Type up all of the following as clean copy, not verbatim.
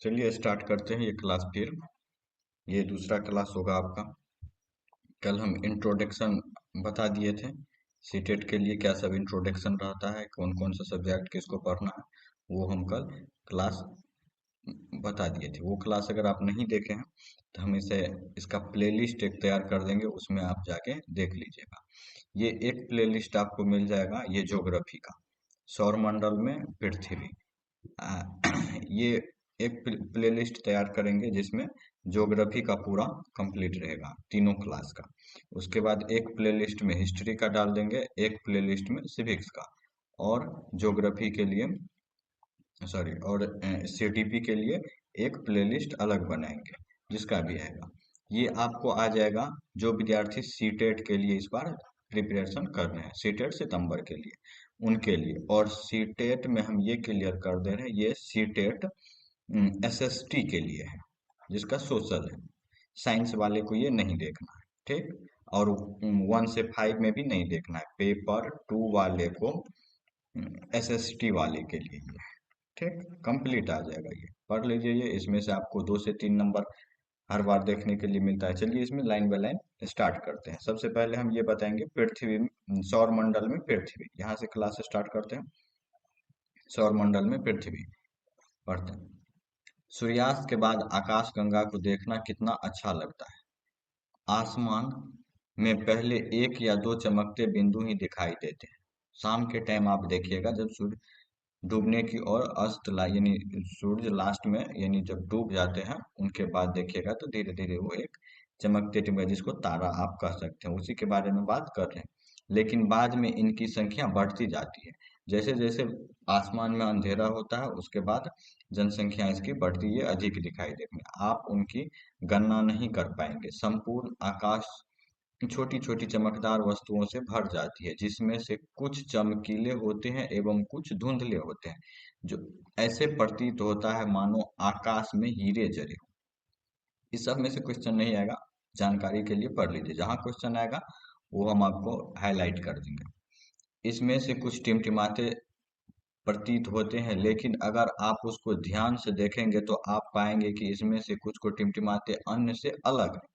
चलिए स्टार्ट करते हैं ये क्लास फिर। ये दूसरा क्लास होगा आपका। कल हम इंट्रोडक्शन बता दिए थे। सीटेट के लिए क्या सब इंट्रोडक्शन रहता है, कौन कौन सा सब्जेक्ट किसको पढ़ना है, वो हम कल क्लास बता दिए थे। वो क्लास अगर आप नहीं देखे हैं तो हम इसका प्लेलिस्ट एक तैयार कर देंगे, उसमें आप जाके देख लीजिएगा। ये एक प्लेलिस्ट आपको मिल जाएगा, ये ज्योग्राफी का, सौर मंडल में पृथ्वी। आ, ये एक प्लेलिस्ट तैयार करेंगे जिसमें ज्योग्राफी का पूरा कंप्लीट रहेगा, तीनों क्लास का। उसके बाद एक प्लेलिस्ट में हिस्ट्री का डाल देंगे, एक प्लेलिस्ट में सिविक्स का, और ज्योग्राफी के लिए सॉरी और सीटीपी के लिए एक प्लेलिस्ट अलग बनाएंगे, जिसका भी आएगा। ये आपको आ जाएगा जो विद्यार्थी सीटेट के लिए इस बार प्रिपरेशन कर रहे हैं, सीटेट सितंबर के लिए, उनके लिए। और सीटेट में हम ये क्लियर कर दे रहे हैं, ये सीटेट एसएसटी के लिए है, जिसका सोशल है। साइंस वाले को ये नहीं देखना है, ठीक। और 1 से 5 में भी नहीं देखना है, पेपर 2 वाले को एसएसटी वाले के लिए ये है, ठीक। कंप्लीट आ जाएगा, ये पढ़ लीजिए। ये इसमें से आपको 2 से 3 नंबर हर बार देखने के लिए मिलता है। चलिए इसमें लाइन बाय लाइन स्टार्ट करते हैं। सबसे पहले हम ये बताएंगे पृथ्वी, सौर मंडल में पृथ्वी, यहाँ से क्लास स्टार्ट करते हैं। सौर मंडल में पृथ्वी पढ़ते हैं। सूर्यास्त के बाद आकाश गंगा को देखना कितना अच्छा लगता है। आसमान में पहले एक या दो चमकते बिंदु ही दिखाई देते हैं। शाम के टाइम आप देखिएगा, जब सूर्य डूबने की और यानी सूर्य लास्ट में यानी जब डूब जाते हैं उनके बाद देखिएगा तो धीरे धीरे वो एक चमकते टिमकते, जिसको तारा आप कह सकते हैं, उसी के बारे में बात कर रहे हैं। लेकिन बाद में इनकी संख्या बढ़ती जाती है। जैसे जैसे आसमान में अंधेरा होता है उसके बाद जनसंख्या इसकी बढ़ती है, अधिक दिखाई देगी। आप उनकी गणना नहीं कर पाएंगे। संपूर्ण आकाश छोटी छोटी चमकदार वस्तुओं से भर जाती है, जिसमें से कुछ चमकीले होते हैं एवं कुछ धुंधले होते हैं, जो ऐसे प्रतीत होता है मानो आकाश में हीरे जले हों। इस सब में से क्वेश्चन नहीं आएगा, जानकारी के लिए पढ़ लीजिए। जहाँ क्वेश्चन आएगा वो हम आपको हाईलाइट कर देंगे। इसमें से कुछ टिमटिमाते प्रतीत होते हैं, लेकिन अगर आप उसको ध्यान से देखेंगे तो आप पाएंगे कि इसमें से कुछ को टिमटिमाते अन्य से अलग हैं।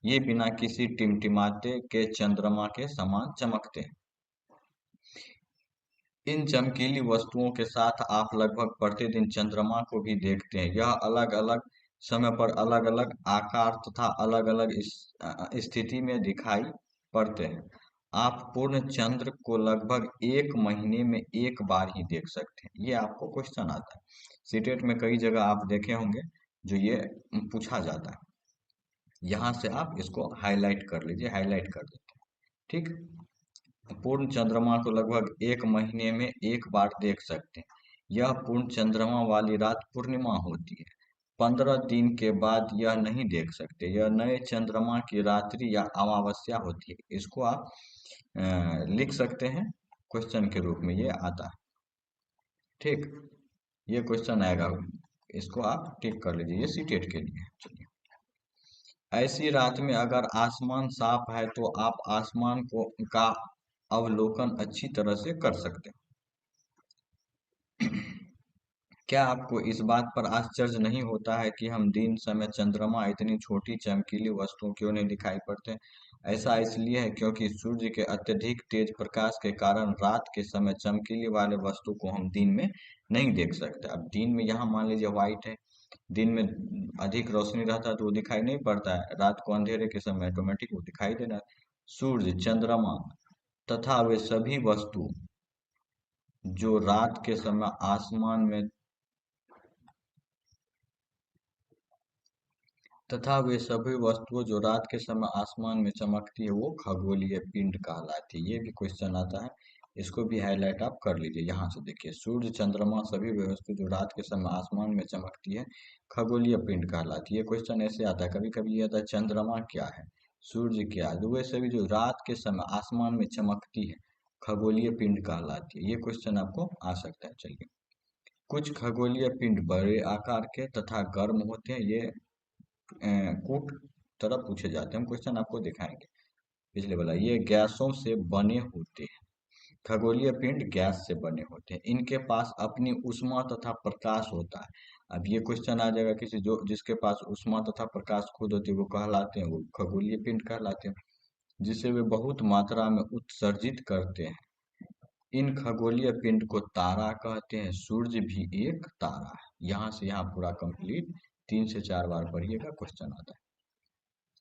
ये बिना किसी टिमटिमाते के चंद्रमा के समान चमकते हैं। इन चमकीली वस्तुओं के साथ आप लगभग प्रतिदिन चंद्रमा को भी देखते हैं। यह अलग अलग समय पर अलग अलग आकार तथा अलग अलग स्थिति में दिखाई पड़ते हैं। आप पूर्ण चंद्र को लगभग 1 महीने में एक बार ही देख सकते हैं। ये आपको क्वेश्चन आता है, सीटेट में कई जगह आप देखे होंगे जो ये पूछा जाता है। यहाँ से आप इसको हाईलाइट कर लीजिए, हाईलाइट कर देते हैं, ठीक। पूर्ण चंद्रमा को लगभग 1 महीने में एक बार देख सकते हैं। यह पूर्ण चंद्रमा वाली रात पूर्णिमा होती है। 15 दिन के बाद यह नहीं देख सकते। यह नए चंद्रमा की रात्रि या अमावस्या होती है। इसको आप लिख सकते हैं क्वेश्चन के रूप में, ये आता है, ठीक। ये क्वेश्चन आएगा, इसको आप टिक कर लीजिए, ये सीटेट के लिए। चलिए, ऐसी रात में अगर आसमान साफ है तो आप आसमान को का अवलोकन अच्छी तरह से कर सकते हैं। क्या आपको इस बात पर आश्चर्य नहीं होता है कि हम दिन समय चंद्रमा इतनी छोटी चमकीली वस्तुओं क्यों नहीं दिखाई पड़ते हैं? ऐसा इसलिए है क्योंकि सूर्य के अत्यधिक तेज प्रकाश के कारण रात के समय चमकीली वाले वस्तु को हम दिन में नहीं देख सकते। अब दिन में यहाँ मान लीजिए व्हाइट है, दिन में अधिक रोशनी रहता है तो वो दिखाई नहीं पड़ता है, रात को अंधेरे के समय ऑटोमेटिक वो दिखाई देना। सूर्य, चंद्रमा तथा वे सभी वस्तु जो रात के समय आसमान में तथा वे सभी वस्तुएं जो रात के समय आसमान में चमकती है वो खगोलीय पिंड कहलाती है। ये भी क्वेश्चन आता है, इसको भी हाईलाइट आप कर लीजिए। यहाँ से देखिए, सूर्य, चंद्रमा सभी वे वस्तु जो रात के समय आसमान में चमकती है खगोलीय पिंड कहलाती है। ये क्वेश्चन ऐसे आता है, कभी कभी ये आता है चंद्रमा क्या है, सूर्य क्या है, तो वे सभी जो रात के समय आसमान में चमकती है खगोलीय पिंड कहलाती है। ये क्वेश्चन आपको आ सकता है। चलिए, कुछ खगोलीय पिंड बड़े आकार के तथा गर्म होते हैं। ये कूट तरह पूछे जाते हैं, हम क्वेश्चन आपको दिखाएंगे। पिछले वाला, ये गैसों से बने होते हैं। खगोलीय पिंड गैस से बने होते हैं। इनके पास अपनी ऊष्मा तथा प्रकाश होता है। अब ये क्वेश्चन आ जाएगा किसी जो जिसके पास ऊष्मा तथा प्रकाश खुद होती है वो कहलाते हैं, वो खगोलीय पिंड कहलाते हैं, जिसे वे बहुत मात्रा में उत्सर्जित करते हैं। इन खगोलीय पिंड को तारा कहते हैं। सूर्य भी एक तारा है। यहाँ से यहाँ पूरा कंप्लीट 3 से 4 बार पढ़िएगा, क्वेश्चन आता है।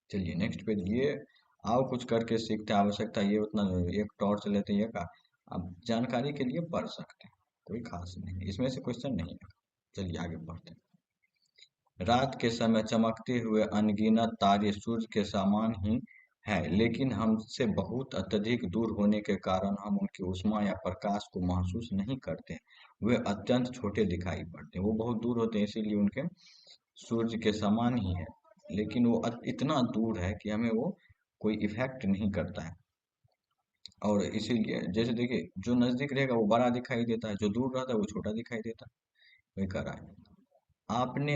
चलिए नेक्स्ट पेज। ये आओ कुछ करके सीखते हैं। आवश्यकता ये उतना एक टॉर्च लेते हैं का, आप जानकारी के लिए पढ़ सकते हैं, कोई खास नहीं, इसमें से क्वेश्चन नहीं है। चलिए आगे बढ़ते हैं। रात के समय चमकते हुए अनगिनत तारे सूर्य के समान ही है, लेकिन हमसे बहुत अत्यधिक दूर होने के कारण हम उनकी ऊष्मा या प्रकाश को महसूस नहीं करते। वे अत्यंत छोटे दिखाई पड़ते हैं। वो बहुत दूर होते हैं, इसीलिए उनके सूर्य के समान ही है, लेकिन वो इतना दूर है कि हमें वो कोई इफेक्ट नहीं करता है। और इसीलिए जैसे देखिए, जो नजदीक रहेगा वो बड़ा दिखाई देता है, जो दूर रहता है वो छोटा दिखाई देता है। वही कह रहा है। आपने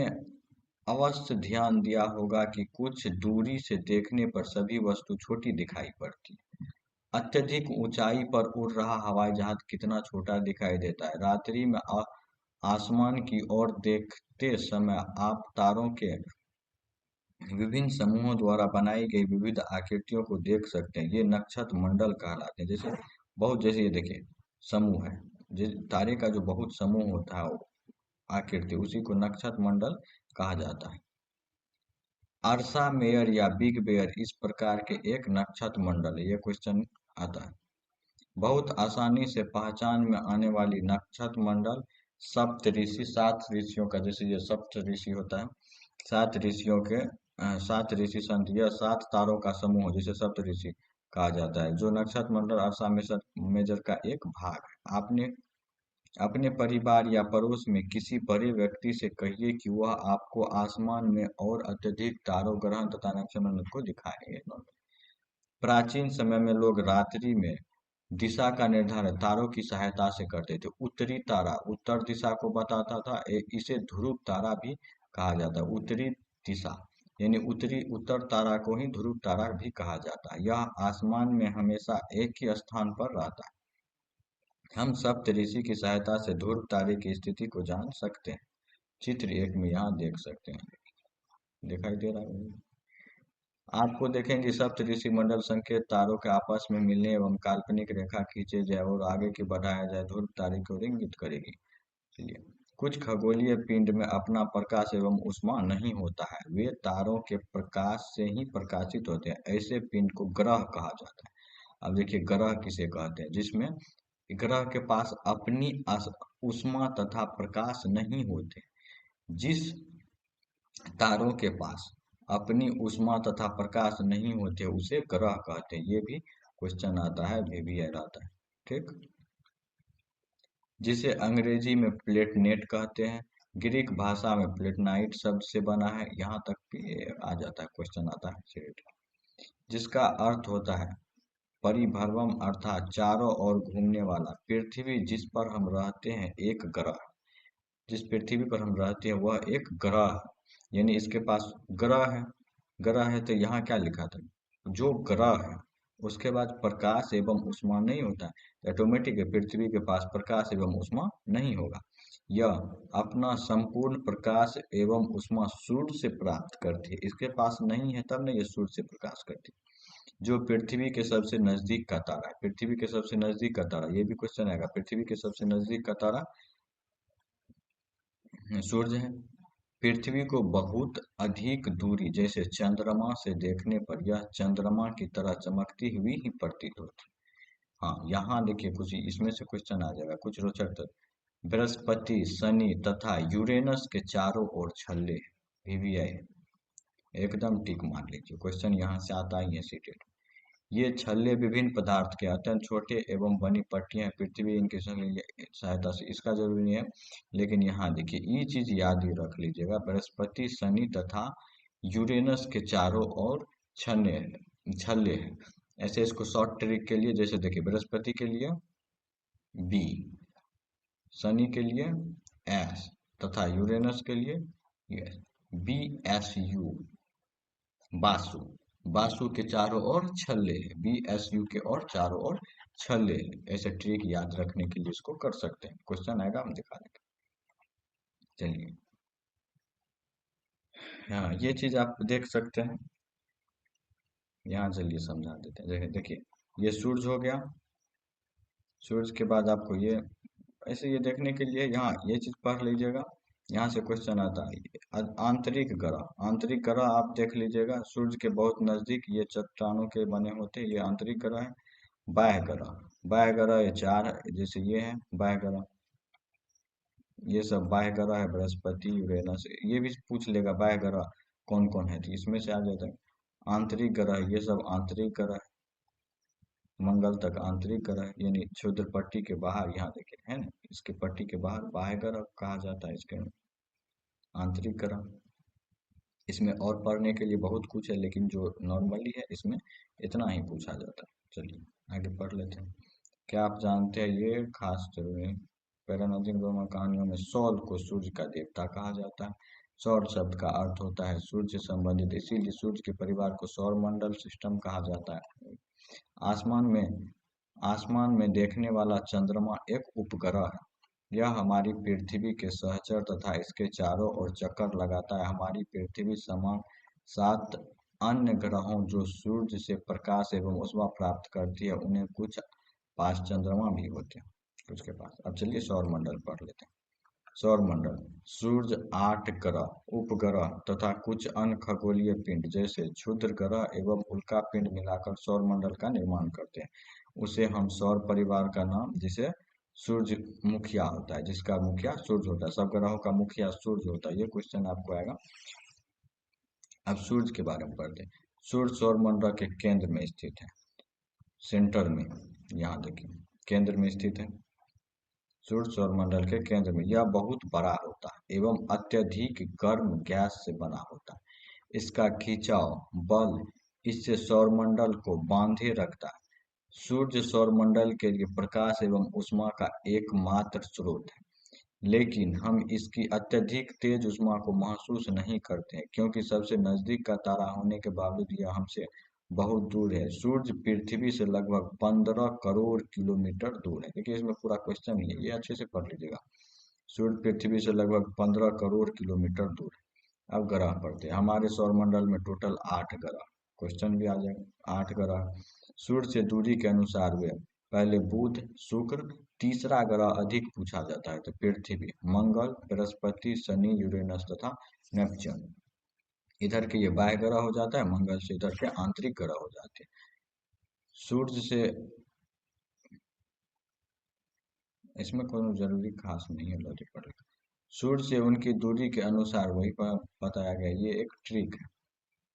अवश्य ध्यान दिया होगा कि कुछ दूरी से देखने पर सभी वस्तु छोटी दिखाई पड़ती है। अत्यधिक ऊंचाई पर उड़ रहा हवाई जहाज कितना छोटा दिखाई देता है। रात्रि में आसमान की ओर देखते समय आप तारों के विभिन्न समूहों द्वारा बनाई गई विविध आकृतियों को देख सकते हैं। ये नक्षत्र मंडल कहलाते हैं। जैसे बहुत, जैसे ये देखिए समूह है, जिस तारे का जो बहुत समूह होता है वो आकृति, उसी को नक्षत्र मंडल कहा जाता है। अर्सा मेयर या बिग बेयर इस प्रकार के एक नक्षत्र मंडल है। ये क्वेश्चन आता है। बहुत आसानी से पहचान में आने वाली नक्षत्र मंडल सप्तऋषि, 7 ऋषियों का, जैसे ये सप्त ऋषि होता है, 7 ऋषियों के 7 ऋषि संत, यह 7 तारों का समूह जिसे सप्त ऋषि कहा जाता है। जो नक्षत्र मंडल अर्सा मेजर का एक भाग है। आपने अपने परिवार या पड़ोस में किसी बड़े व्यक्ति से कहिए कि वह आपको आसमान में और अत्यधिक तारों, ग्रह तथा नक्षत्र मंडल को दिखाएंगे। प्राचीन समय में लोग रात्रि में दिशा का निर्धारण तारों की सहायता से करते थे। उत्तरी तारा उत्तर दिशा को बताता था। इसे ध्रुव तारा भी कहा जाता है। उत्तरी दिशा यानी उत्तरी उत्तर तारा को ही ध्रुव तारा भी कहा जाता है। यह आसमान में हमेशा एक ही स्थान पर रहता है। हम सप्तऋषि की सहायता से ध्रुव तारे की स्थिति को जान सकते हैं। चित्र 1 में यहाँ देख सकते हैं, दिखाई दे रहा है आपको। देखेंगे सप्तऋषि मंडल संकेत तारों के आपस में मिलने एवं काल्पनिक रेखा खींचे जाए और आगे की बढ़ाया जाए ध्रुव तारे को इंगित करेगी। चलिए, कुछ खगोलीय पिंड में अपना प्रकाश एवं ऊष्मा नहीं होता है, वे तारों के प्रकाश से ही प्रकाशित होते हैं। ऐसे पिंड को ग्रह कहा जाता है। अब देखिए ग्रह किसे कहते हैं, जिसमें ग्रह के पास अपनी ऊष्मा तथा प्रकाश नहीं होते। जिस तारों के पास अपनी ऊष्मा तथा प्रकाश नहीं होते उसे ग्रह कहते हैं। ये भी क्वेश्चन आता है, VVR आता है। ठीक, जिसे अंग्रेजी में प्लेटनेट कहते हैं। ग्रीक भाषा में प्लेटनाइट शब्द से बना है। यहाँ तक भी आ जाता है, क्वेश्चन आता है, जिसका अर्थ होता है परिभ्रमण, अर्थात चारों ओर घूमने वाला। पृथ्वी जिस पर हम रहते हैं एक ग्रह, जिस पृथ्वी पर हम रहते हैं वह एक ग्रह है। यानी इसके पास ग्रह है, ग्रह है तो यहाँ क्या लिखा था, जो ग्रह है उसके बाद प्रकाश एवं ऊष्मा नहीं होता है, तो ऑटोमेटिक है पृथ्वी के पास प्रकाश एवं ऊष्मा नहीं होगा। यह अपना संपूर्ण प्रकाश एवं ऊष्मा सूर्य से प्राप्त करती है। इसके पास नहीं है तब नहीं ये सूर्य से प्रकाश करती है। जो पृथ्वी के सबसे नजदीक का तारा है, पृथ्वी के सबसे नजदीक का तारा, ये भी क्वेश्चन आएगा। पृथ्वी के सबसे नजदीक का तारा सूर्य है। पृथ्वी को बहुत अधिक दूरी जैसे चंद्रमा से देखने पर यह चंद्रमा की तरह चमकती हुई ही प्रतीत होती है। हाँ, यहाँ देखिए कुछ इसमें से क्वेश्चन आ जाएगा, कुछ रोचक तथ्य। बृहस्पति, शनि तथा यूरेनस के चारों ओर छल्ले, VVI एकदम टिक मार लीजिए, क्वेश्चन यहाँ से आता ही है सीटेड। ये छल्ले विभिन्न पदार्थ के अत्यंत छोटे एवं बनी पट्टियां हैं। पृथ्वी इनकी सहायता से, इसका जरूरी नहीं है, लेकिन यहाँ देखिए ये चीज याद ही रख लीजिएगा। बृहस्पति, शनि तथा यूरेनस के चारों ओर छन्ने छल्ले हैं। ऐसे इसको शॉर्ट ट्रिक के लिए, जैसे देखिए बृहस्पति के लिए B, शनि के लिए S तथा यूरेनस के लिए yes, BSU, बासु। बासु के चारों ओर छल्ले है, BSU के और चारों ओर छल्ले है। ऐसे ट्रिक याद रखने के लिए इसको कर सकते हैं, क्वेश्चन आएगा हम दिखा देंगे। चलिए हाँ, ये चीज आप देख सकते हैं। यहाँ चलिए समझा देते हैं। देखिए, ये सूरज हो गया। सूरज के बाद आपको ये ऐसे ये देखने के लिए यहाँ ये चीज पढ़ लीजिएगा। यहाँ से क्वेश्चन आता है, आंतरिक ग्रह। आंतरिक ग्रह आप देख लीजिएगा, सूरज के बहुत नजदीक ये चट्टानों के बने होते हैं, ये आंतरिक ग्रह है। बाह्य ग्रह, बाह्य ग्रह ये चार है, जैसे ये है बाह्य ग्रह। ये सब बाह्य ग्रह है, बृहस्पति, यूरेनस। ये भी पूछ लेगा बाह्य ग्रह कौन कौन है, तो इसमें से आ जाता है। आंतरिक ग्रह, ये सब आंतरिक ग्रह है। मंगल तक आंतरिक ग्रह है, यानी क्षुद्र पट्टी के बाहर, यहाँ देखिए है ना, इसके पट्टी के बाहर बाह्य ग्रह कहा जाता है इसके, आंतरिक ग्रह। इसमें और पढ़ने के लिए बहुत कुछ है, लेकिन जो नॉर्मली है इसमें इतना ही पूछा जाता है। चलिए आगे पढ़ लेते हैं। क्या आप जानते हैं, ये खास जरूरी, पैरानॉजिक रोमन कहानियों में सौर को सूर्य का देवता कहा जाता है। सौर शब्द का अर्थ होता है सूर्य से संबंधित, इसीलिए सूर्य के परिवार को सौर मंडल सिस्टम कहा जाता है। आसमान में आसमान में देखने वाला चंद्रमा एक उपग्रह है। यह हमारी पृथ्वी के सहचर तथा इसके चारों ओर चक्कर लगाता है। हमारी पृथ्वी समान 7 अन्य ग्रहों जो सूर्य से प्रकाश एवं ऊष्मा प्राप्त करती है, उन्हें कुछ पास चंद्रमा भी होते हैं कुछ के पास। अब चलिए सौर मंडल पढ़ लेते हैं। सौर मंडल, सूर्य, 8 ग्रह, उपग्रह तथा कुछ अन्य खगोलीय पिंड जैसे क्षुद्र ग्रह एवं उल्का पिंड मिलाकर सौर मंडल का निर्माण करते हैं। उसे हम सौर परिवार का नाम, जिसे सूर्य मुखिया होता है, जिसका मुखिया सूर्य होता है, सब ग्रहों का मुखिया सूर्य होता है। ये क्वेश्चन आपको आएगा। अब सूर्य के बारे में पढ़ते हैं। सूर्य सौर मंडल के केंद्र में स्थित है, सेंटर में। यहाँ देखिए केंद्र में स्थित है। सूर्य सौरमंडल के केंद्र में, यह बहुत बड़ा होता है एवं अत्यधिक गर्म गैस से बना होता है। इसका खिंचाव बल इससे सौरमंडल को बांधे रखता है। सूर्य सौरमंडल के लिए प्रकाश एवं ऊष्मा का एकमात्र स्रोत है, लेकिन हम इसकी अत्यधिक तेज ऊष्मा को महसूस नहीं करते हैं, क्योंकि सबसे नजदीक का तारा होने के बावजूद यह हमसे बहुत दूर है। सूर्य पृथ्वी से लगभग 15 करोड़ किलोमीटर दूर है। देखिए इसमें पूरा क्वेश्चन ही है, ये अच्छे से पढ़ लीजिएगा। सूर्य पृथ्वी से लगभग 15 करोड़ किलोमीटर दूर है। अब ग्रह पढ़ते हैं। हमारे सौरमंडल में टोटल 8 ग्रह, क्वेश्चन भी आ जाएगा। 8 ग्रह सूर्य से दूरी के अनुसार वे, पहले बुध, शुक्र, तीसरा ग्रह अधिक पूछा जाता है तो पृथ्वी, मंगल, बृहस्पति, शनि, यूरेनस तथा नेपच्यून। इधर के ये बाह्य ग्रह हो जाता है, मंगल से इधर के आंतरिक ग्रह हो जाते हैं। सूर्य से, इसमें कोई जरूरी खास नहीं है, लॉजिक पड़ेगा। सूर्य से उनकी दूरी के अनुसार वही बताया गया, ये एक ट्रिक है।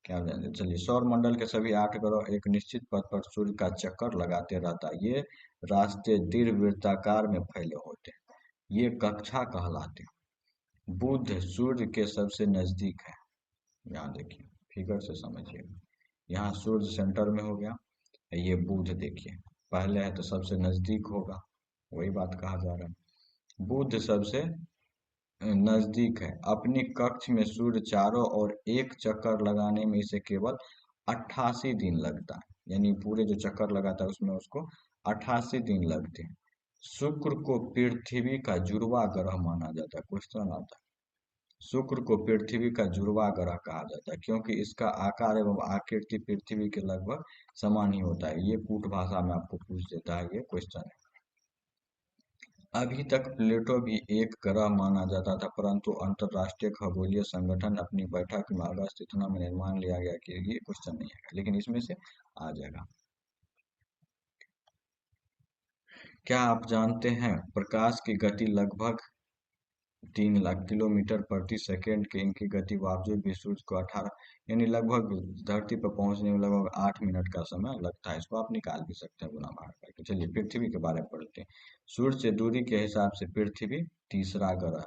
क्या जानते, चलिए सौर मंडल के सभी 8 ग्रह एक निश्चित पथ पर सूर्य का चक्कर लगाते रहता है। ये रास्ते दीर्घवृत्ताकार में फैले होते हैं, ये कक्षा कहलाते हैं। बुध सूर्य के सबसे नजदीक है। यहाँ देखिए फिगर से समझिए, यहाँ सूर्य सेंटर में हो गया, ये बुध देखिए पहले है तो सबसे नजदीक होगा, वही बात कहा जा रहा है। बुध सबसे नजदीक है। अपनी कक्ष में सूर्य चारों ओर एक चक्कर लगाने में इसे केवल 88 दिन लगता है, यानी पूरे जो चक्कर लगाता है उसमें उसको 88 दिन लगते हैं। शुक्र को पृथ्वी का जुड़वा ग्रह माना जाता है, क्वेश्चन आता है। शुक्र को पृथ्वी का जुड़वा ग्रह कहा जाता है, क्योंकि इसका आकार एवं आकृति पृथ्वी के लगभग समान ही होता है। ये कूट भाषा में आपको पूछ देता है, ये क्वेश्चन है। अभी तक प्लूटो भी एक ग्रह माना जाता था, परंतु अंतरराष्ट्रीय खगोलीय संगठन अपनी बैठक में अगस्त इतना में निर्माण लिया गया कि ये क्वेश्चन नहीं आएगा, लेकिन इसमें से आ जाएगा। क्या आप जानते हैं प्रकाश की गति लगभग 3 लाख किलोमीटर प्रति सेकेंड के, इनकी गति बावजूद भी सूर्य को 18, यानी लगभग धरती पर पहुंचने में लगभग 8 मिनट का समय लगता है। इसको आप निकाल भी सकते हैं गुना भाग करके। चलिए पृथ्वी के बारे में पढ़ते हैं। सूर्य से दूरी के हिसाब से पृथ्वी तीसरा ग्रह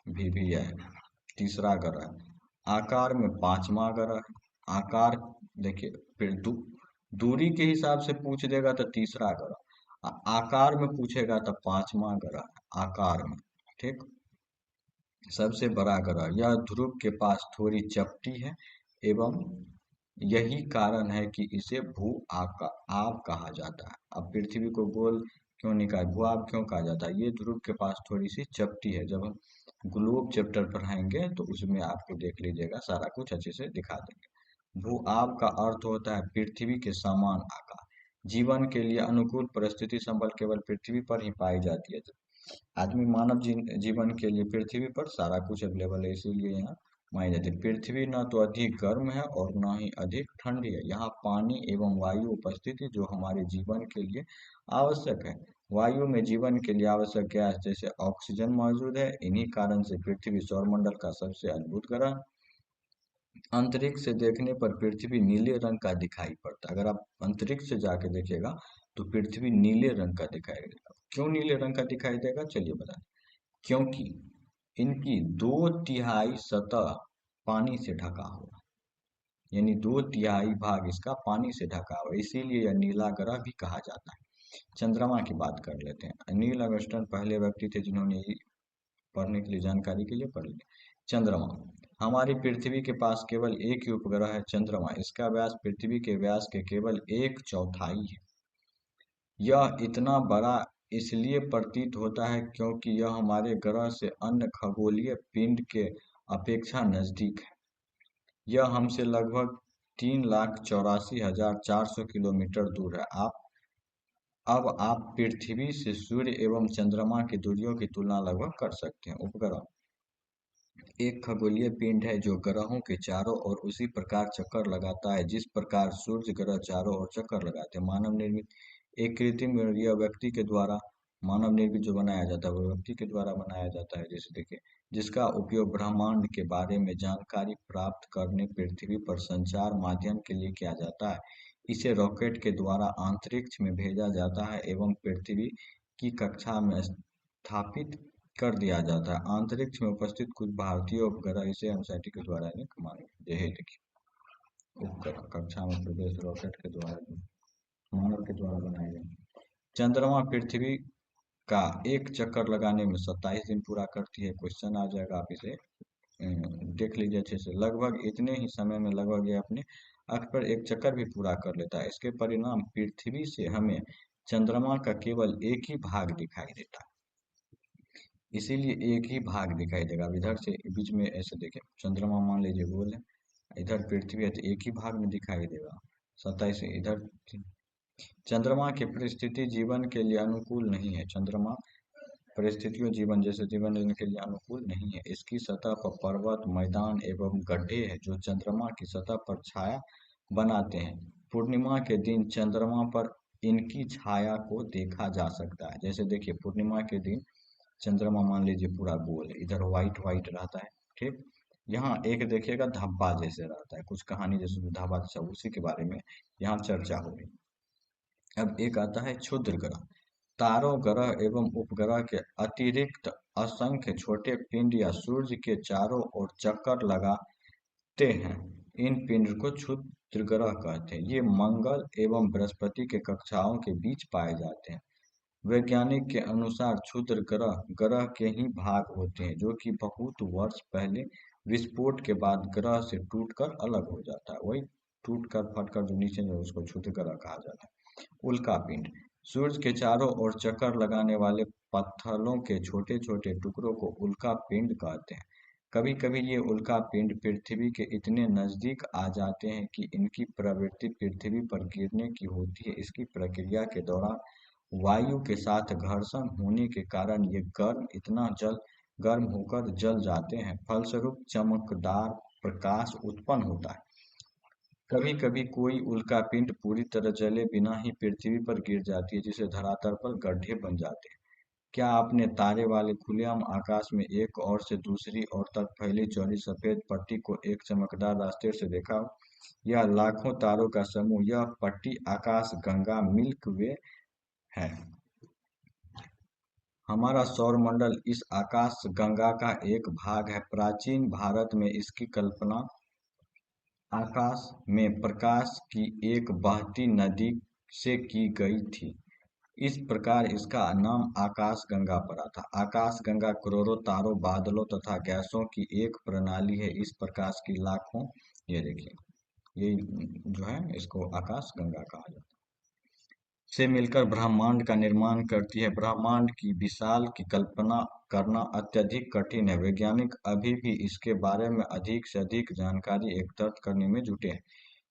भी है, तीसरा ग्रह है। आकार में पांचवा ग्रह है। आकार देखिए, फिर दूरी के हिसाब से पूछ देगा तो तीसरा ग्रह, आकार में पूछेगा तो पांचवा ग्रह है, आकार में। ठीक, सबसे बड़ा ग्रह, यह ध्रुव के पास थोड़ी चपटी है एवं यही कारण है कि इसे भू आब कहा जाता है। अब पृथ्वी को गोल क्यों नहीं कहा, भू आब क्यों कहा जाता है, ये ध्रुव के पास थोड़ी सी चपटी है। जब हम ग्लोब चैप्टर पढ़ाएंगे तो उसमें आपको देख लीजिएगा, सारा कुछ अच्छे से दिखा देंगे। भू आब का अर्थ होता है पृथ्वी के समान आकार। जीवन के लिए अनुकूल परिस्थिति संबल केवल पृथ्वी पर ही पाई जाती है। आदमी मानव जीवन के लिए पृथ्वी पर सारा कुछ अवेलेबल है, इसीलिए यहाँ मानी जाती है। पृथ्वी न तो अधिक गर्म है और न ही अधिक ठंडी है। यहाँ पानी एवं वायु उपस्थित है जो हमारे जीवन के लिए आवश्यक है। वायु में जीवन के लिए आवश्यक गैस जैसे ऑक्सीजन मौजूद है। इन्हीं कारण से पृथ्वी सौरमंडल का सबसे अद्भुत ग्रह। अंतरिक्ष से देखने पर पृथ्वी नीले रंग का दिखाई पड़ता है। अगर आप अंतरिक्ष से जाके देखिएगा तो पृथ्वी नीले रंग का दिखाई देगा। क्यों नीले रंग का दिखाई देगा, चलिए बता। क्योंकि इनकी 2/3 सतह पानी से ढका हुआ है, यानी 2/3 भाग इसका पानी से ढका हुआ है, इसीलिए यह नीला ग्रह भी कहा जाता है। चंद्रमा की बात कर लेते हैं। नील आर्मस्ट्रांग पहले व्यक्ति थे जिन्होंने ये पढ़ने के लिए, जानकारी के लिए पढ़ लिया। चंद्रमा, हमारी पृथ्वी के पास केवल एक ही उपग्रह है, चंद्रमा। इसका व्यास पृथ्वी के व्यास के केवल 1/4 है। यह इतना बड़ा इसलिए प्रतीत होता है क्योंकि यह हमारे ग्रह से अन्य खगोलीय पिंड के अपेक्षा नजदीक है। यह हमसे लगभग 3,84,400 किलोमीटर दूर है। अब आप पृथ्वी से सूर्य एवं चंद्रमा की दूरियों की तुलना लगभग कर सकते हैं। उपग्रह एक खगोलीय पिंड है जो ग्रहों के चारों ओर उसी प्रकार चक्कर लगाता है जिस प्रकार सूर्य ग्रह चारों ओर चक्कर लगाते हैं। मानव निर्मित एक कृत्रिम यह व्यक्ति के द्वारा मानव निर्मित जो बनाया जाता है वो व्यक्ति के द्वारा बनाया जाता है। जैसे देखिए, जिसका उपयोग ब्रह्मांड के बारे में जानकारी प्राप्त करने पृथ्वी पर संचार माध्यम के लिए किया जाता है। इसे रॉकेट के द्वारा अंतरिक्ष में भेजा जाता है एवं पृथ्वी की कक्षा में स्थापित कर दिया जाता है। अंतरिक्ष में उपस्थित कुछ भारतीय उपग्रह इसे एमएसआईटी के द्वारा माने यही देखिए, उपग्रह कक्षा में प्रवेश रॉकेट के द्वारा मानव के द्वारा बनाए गए। चंद्रमा पृथ्वी का एक चक्कर लगाने में 27 दिन पूरा करती है। क्वेश्चन आ जाएगा, आप इसे देख लीजिए अच्छे से। लगभग इतने ही समय में लगभग ये अपने अक्ष पर एक चक्कर भी पूरा कर लेता है। इसके परिणाम पृथ्वी से हमें चंद्रमा का केवल एक ही भाग दिखाई देता है, इसीलिए एक ही भाग दिखाई देगा। अब इधर से बीच में ऐसे देखें, चंद्रमा मान लीजिए गोल है, इधर पृथ्वी है तो एक ही भाग में दिखाई देगा। 27 से इधर। चंद्रमा की परिस्थिति जीवन के लिए अनुकूल नहीं है। चंद्रमा परिस्थितियों जीवन जैसे जीवन लेने के लिए अनुकूल नहीं है। इसकी सतह पर पर्वत, मैदान एवं गड्ढे हैं जो चंद्रमा की सतह पर छाया बनाते हैं। पूर्णिमा के दिन चंद्रमा पर इनकी छाया को देखा जा सकता है। जैसे देखिए, पूर्णिमा के दिन चंद्रमा मान लीजिए पूरा गोल है, इधर व्हाइट व्हाइट रहता है, ठीक। यहाँ एक देखिएगा धब्बा जैसे रहता है, कुछ कहानी जैसे धब्बा जैसा, उसी के बारे में यहाँ चर्चा हो रही। अब एक आता है क्षुद्र ग्रह। तारों, ग्रह एवं उपग्रह के अतिरिक्त असंख्य छोटे पिंड या सूर्य के चारों ओर चक्कर लगाते हैं। इन पिंड को क्षुद्र ग्रह कहते हैं। ये मंगल एवं बृहस्पति के कक्षाओं के बीच पाए जाते हैं। वैज्ञानिक के अनुसार क्षुद्र ग्रह ग्रह के ही भाग होते हैं जो कि बहुत वर्ष पहले विस्फोट के बाद ग्रह से टूटकर अलग हो जाता है। वही टूटकर फटकर जो नीचे है उसको क्षुद्र ग्रह कहा जाता है। उल्का पिंड, सूर्य के चारों ओर चक्कर लगाने वाले पत्थरों के छोटे छोटे टुकड़ों को उल्का पिंड कहते हैं। कभी कभी ये उल्का पिंड पृथ्वी के इतने नजदीक आ जाते हैं कि इनकी प्रवृत्ति पृथ्वी पर गिरने की होती है। इसकी प्रक्रिया के दौरान वायु के साथ घर्षण होने के कारण ये गर्म होकर जल जाते हैं। फलस्वरूप चमकदार प्रकाश उत्पन्न होता है। कभी कभी कोई उल्कापिंड पूरी तरह जले बिना ही पृथ्वी पर गिर जाती है जिससे धरातल पर गड्ढे बन जाते हैं। क्या आपने तारे वाले खुलेआम आकाश में एक ओर से दूसरी ओर तक फैली चौड़ी सफेद पट्टी को एक चमकदार रास्ते से देखा हो? यह लाखों तारों का समूह, यह पट्टी आकाश गंगा मिल्क वे है। हमारा सौरमंडल इस आकाश गंगा का एक भाग है। प्राचीन भारत में इसकी कल्पना आकाश में प्रकाश की एक बहती नदी से की गई थी। इस प्रकार इसका नाम आकाश गंगा पड़ा था। आकाश गंगा करोड़ों तारों, बादलों तथा गैसों की एक प्रणाली है। इस प्रकाश की लाखों, ये देखिए, ये जो है इसको आकाश गंगा कहा जाता है। से मिलकर ब्रह्मांड का निर्माण करती है। ब्रह्मांड की विशाल की कल्पना करना अत्यधिक कठिन है। वैज्ञानिक अभी भी इसके बारे में अधिक से अधिक जानकारी एकत्रित करने में जुटे हैं।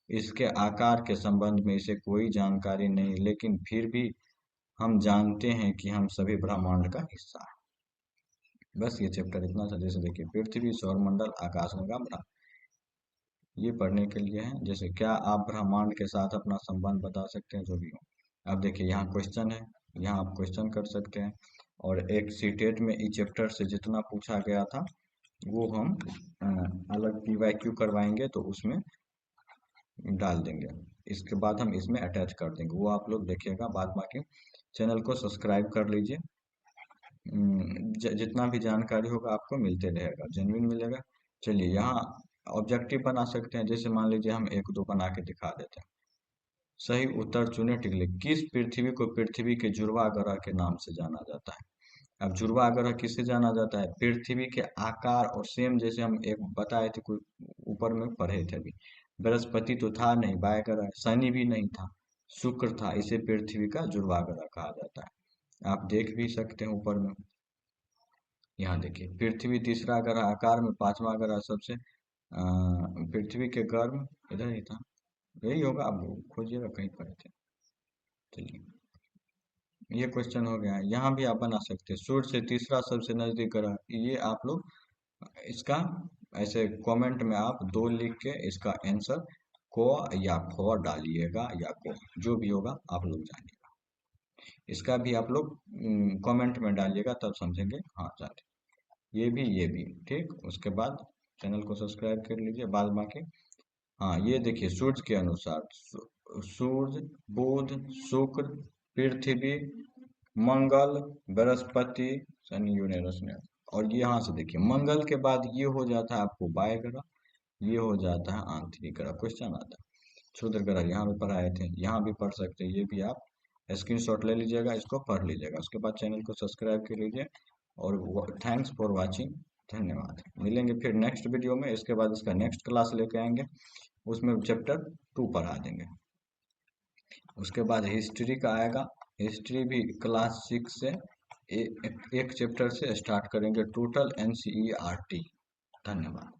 इसके आकार के संबंध में इसे कोई जानकारी नहीं, लेकिन फिर भी हम जानते हैं कि हम सभी ब्रह्मांड का हिस्सा हैं। बस ये चैप्टर इतना सा। जैसे देखिए, पृथ्वी, सौरमंडल, आकाशगंगा, ब्रह्मांड, ये पढ़ने के लिए है। जैसे क्या आप ब्रह्मांड के साथ अपना संबंध बता सकते हैं, जो भी हो। अब देखिए, यहाँ क्वेश्चन है, यहाँ आप क्वेश्चन कर सकते हैं। और एक सीटेट में इस चैप्टर से जितना पूछा गया था वो हम अलग PYQ करवाएंगे तो उसमें डाल देंगे। इसके बाद हम इसमें अटैच कर देंगे, वो आप लोग देखिएगा। बाद बाकी चैनल को सब्सक्राइब कर लीजिए। जितना भी जानकारी होगा आपको मिलते रहेगा, जेन्युइन मिलेगा। चलिए, यहाँ ऑब्जेक्टिव बना सकते हैं। जैसे मान लीजिए हम एक दो बना के दिखा देते हैं। सही उत्तर चुने, टिक लिख। किस पृथ्वी को पृथ्वी के जुड़वा ग्रह के नाम से जाना जाता है? अब जुड़वा ग्रह किससे जाना जाता है? पृथ्वी के आकार और सेम, जैसे हम एक बताए थे, कोई ऊपर में पढ़े थे अभी। बृहस्पति तो था नहीं, बाय ग्रह। शनि भी नहीं था, शुक्र था। इसे पृथ्वी का जुड़वा ग्रह कहा जाता है। आप देख भी सकते हैं ऊपर में। यहाँ देखिए, पृथ्वी तीसरा ग्रह, आकार में पांचवा ग्रह सबसे। पृथ्वी के गर्भ इधर ही था, यही होगा। आप खोजिएगा, कहीं पर थे। चलिए, ये क्वेश्चन हो गया है। यहाँ भी आप बना सकते हैं, सूर्य से तीसरा सबसे नजदीक ग्रह। ये आप लोग इसका ऐसे कमेंट में आप दो लिख के इसका आंसर को या खो डालिएगा, या को, जो भी होगा आप लोग जानिएगा। इसका भी आप लोग कमेंट में डालिएगा, तब समझेंगे। हाँ जाते, ये भी ठीक। उसके बाद चैनल को सब्सक्राइब कर लीजिए। बाद बाकी हाँ, ये देखिए, सूर्य के अनुसार सूर्य, बुध, शुक्र, पृथ्वी, मंगल, बृहस्पति, शनि, यूरेनस ने। और ये यहाँ से देखिए, मंगल के बाद ये हो जाता है आपको बाह्य ग्रह, ये हो जाता है आंतरिक ग्रह। क्वेश्चन आता है क्षुद्र ग्रह, यहाँ भी पढ़ाए थे, यहाँ भी पढ़ सकते हैं। ये भी आप स्क्रीनशॉट ले लीजिएगा, इसको पढ़ लीजिएगा। उसके बाद चैनल को सब्सक्राइब कर लीजिए। और थैंक्स फॉर वॉचिंग, धन्यवाद। मिलेंगे फिर नेक्स्ट वीडियो में। इसके बाद इसका नेक्स्ट क्लास लेके आएंगे, उसमें चैप्टर 2 पढ़ा देंगे। उसके बाद हिस्ट्री का आएगा। हिस्ट्री भी क्लास 6 से एक चैप्टर से स्टार्ट करेंगे, टोटल NCERT। धन्यवाद।